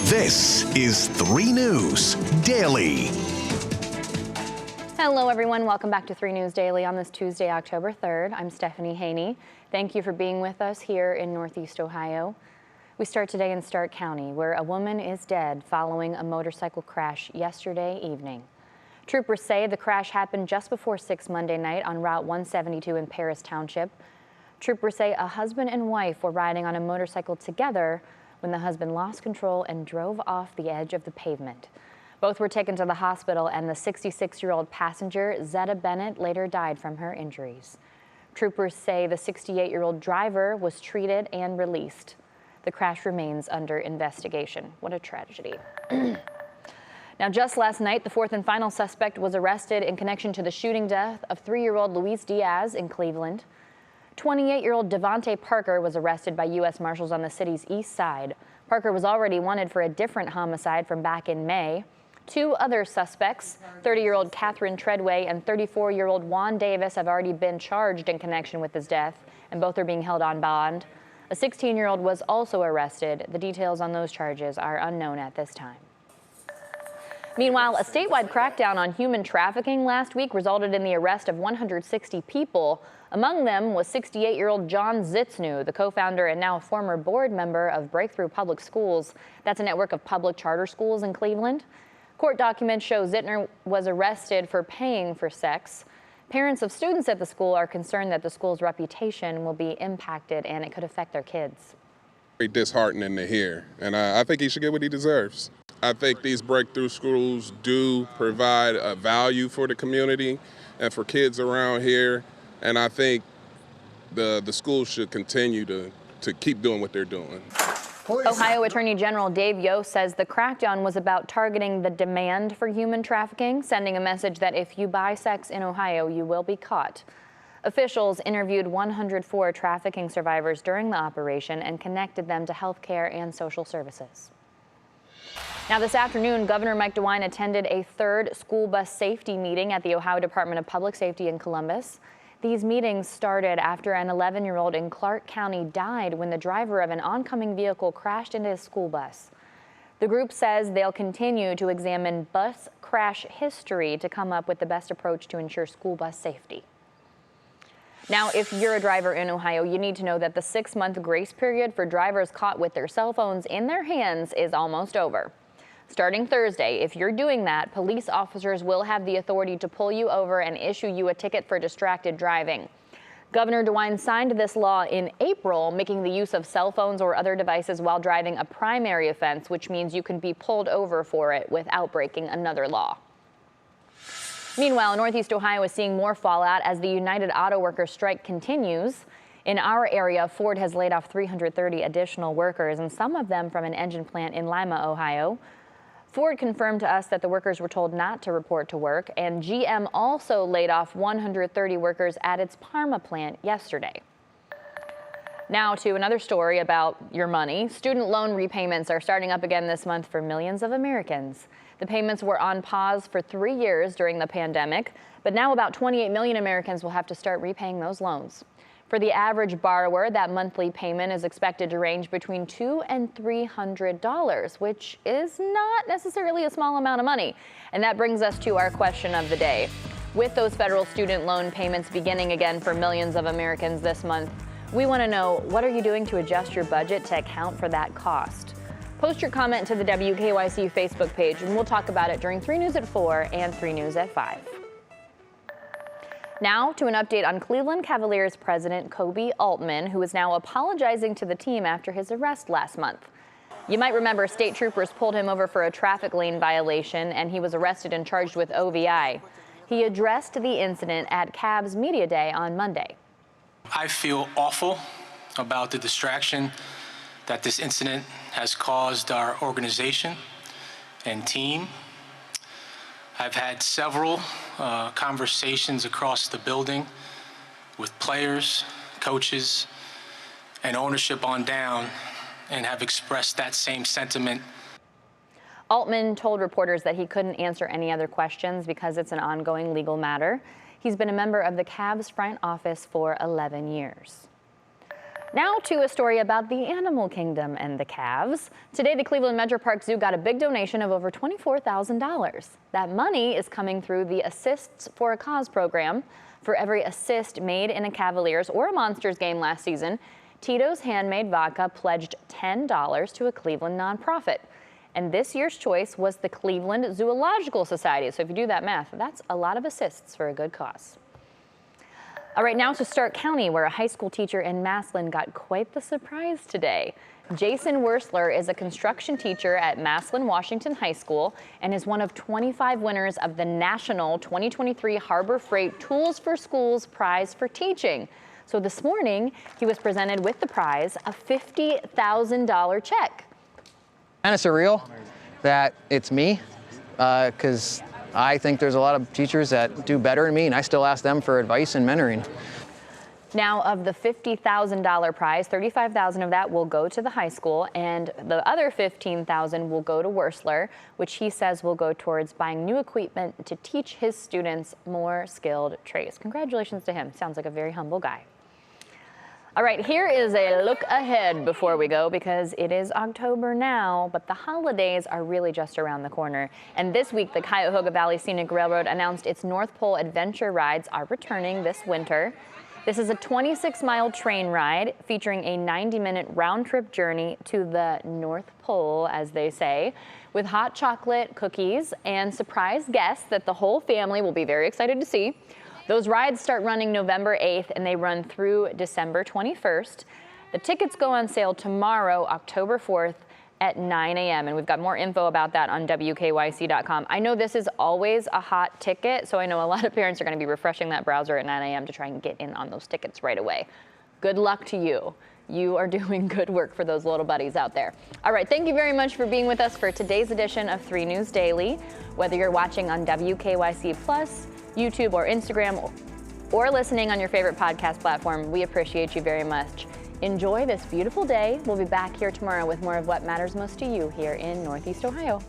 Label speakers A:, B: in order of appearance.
A: This is 3 News Daily.
B: Hello, everyone. Welcome back to 3 News Daily on this Tuesday, October 3rd. I'm Stephanie Haney. Thank you for being with us here in Northeast Ohio. We start today in Stark County, where a woman is dead following a motorcycle crash yesterday evening. Troopers say the crash happened just before 6 Monday night on Route 172 in Paris Township. Troopers say a husband and wife were riding on a motorcycle together when the husband lost control and drove off the edge of the pavement. Both were taken to the hospital, and the 66-year-old passenger, Zetta Bennett, later died from her injuries. Troopers say the 68-year-old driver was treated and released. The crash remains under investigation. What a tragedy. Now, just last night, the fourth and final suspect was arrested in connection to the shooting death of 3-year-old Luis Diaz in Cleveland. 28-year-old Devontae Parker was arrested by U.S. Marshals on the city's east side. Parker was already wanted for a different homicide from back in May. 2 other suspects, 30-year-old Catherine Treadway and 34-year-old Juan Davis, have already been charged in connection with his death, and both are being held on bond. A 16-year-old was also arrested. The details on those charges are unknown at this time. Meanwhile, a statewide crackdown on human trafficking last week resulted in the arrest of 160 people. Among them was 68-year-old John Zitznew, the co-founder and now former board member of Breakthrough Public Schools. That's a network of public charter schools in Cleveland. Court documents show Zitznew was arrested for paying for sex. Parents of students at the school are concerned that the school's reputation will be impacted and it could affect their kids.
C: Very disheartening to hear, and I think he should get what he deserves. I think these breakthrough schools do provide a value for the community and for kids around here, and I think the schools should continue to keep doing what they're doing.
B: Ohio Attorney General Dave Yost says the crackdown was about targeting the demand for human trafficking, sending a message that if you buy sex in Ohio, you will be caught. Officials interviewed 104 trafficking survivors during the operation and connected them to health care and social services. Now, this afternoon, Governor Mike DeWine attended a 3rd school bus safety meeting at the Ohio Department of Public Safety in Columbus. These meetings started after an 11-year-old in Clark County died when the driver of an oncoming vehicle crashed into his school bus. The group says they'll continue to examine bus crash history to come up with the best approach to ensure school bus safety. Now, if you're a driver in Ohio, you need to know that the 6-month grace period for drivers caught with their cell phones in their hands is almost over. Starting Thursday, if you're doing that, police officers will have the authority to pull you over and issue you a ticket for distracted driving. Governor DeWine signed this law in April, making the use of cell phones or other devices while driving a primary offense, which means you can be pulled over for it without breaking another law. Meanwhile, Northeast Ohio is seeing more fallout as the United Auto Workers strike continues. In our area, Ford has laid off 330 additional workers, and some of them from an engine plant in Lima, Ohio. Ford confirmed to us that the workers were told not to report to work, and GM also laid off 130 workers at its Parma plant yesterday. Now to another story about your money. Student loan repayments are starting up again this month for millions of Americans. The payments were on pause for 3 years during the pandemic, but now about 28 million Americans will have to start repaying those loans. For the average borrower, that monthly payment is expected to range between $200 and $300, which is not necessarily a small amount of money. And that brings us to our question of the day. With those federal student loan payments beginning again for millions of Americans this month, we want to know, what are you doing to adjust your budget to account for that cost? Post your comment to the WKYC Facebook page, and we'll talk about it during 3 News at 4 and 3 News at 5. Now to an update on Cleveland Cavaliers president Kobe Altman, who is now apologizing to the team after his arrest last month. You might remember state troopers pulled him over for a traffic lane violation, and he was arrested and charged with OVI. He addressed the incident at Cavs Media Day on Monday.
D: I feel awful about the distraction that this incident has caused our organization and team. I've had several conversations across the building with players, coaches, and ownership on down, and have expressed that same sentiment.
B: Altman told reporters that he couldn't answer any other questions because it's an ongoing legal matter. He's been a member of the Cavs front office for 11 years. Now to a story about the animal kingdom and the calves. Today, the Cleveland Metro Park Zoo got a big donation of over $24,000. That money is coming through the Assists for a Cause program. For every assist made in a Cavaliers or a Monsters game last season, Tito's Handmade Vodka pledged $10 to a Cleveland nonprofit. And this year's choice was the Cleveland Zoological Society. So if you do that math, that's a lot of assists for a good cause. All right, now to Stark County, where a high school teacher in Massillon got quite the surprise today. Jason Wursler is a construction teacher at Massillon Washington High School and is one of 25 winners of the National 2023 Harbor Freight Tools for Schools Prize for Teaching. So this morning, he was presented with the prize, a $50,000 check.
E: Kind of surreal that it's me, because I think there's a lot of teachers that do better than me, and I still ask them for advice and mentoring.
B: Now, of the $50,000 prize, $35,000 of that will go to the high school, and the other $15,000 will go to Wursler, which he says will go towards buying new equipment to teach his students more skilled trades. Congratulations to him. Sounds like a very humble guy. All right, here is a look ahead before we go, because it is October now, but the holidays are really just around the corner. And this week, the Cuyahoga Valley Scenic Railroad announced its North Pole Adventure rides are returning this winter. This is a 26-mile train ride featuring a 90-minute round-trip journey to the North Pole, as they say, with hot chocolate, cookies, and surprise guests that the whole family will be very excited to see. Those rides start running November 8th, and they run through December 21st. The tickets go on sale tomorrow, October 4th at 9 a.m. And we've got more info about that on WKYC.com. I know this is always a hot ticket, so I know a lot of parents are going to be refreshing that browser at 9 a.m. to try and get in on those tickets right away. Good luck to you. You are doing good work for those little buddies out there. All right, thank you very much for being with us for today's edition of 3 News Daily. Whether you're watching on WKYC Plus, YouTube or Instagram, or listening on your favorite podcast platform, we appreciate you very much. Enjoy this beautiful day. We'll be back here tomorrow with more of what matters most to you here in Northeast Ohio.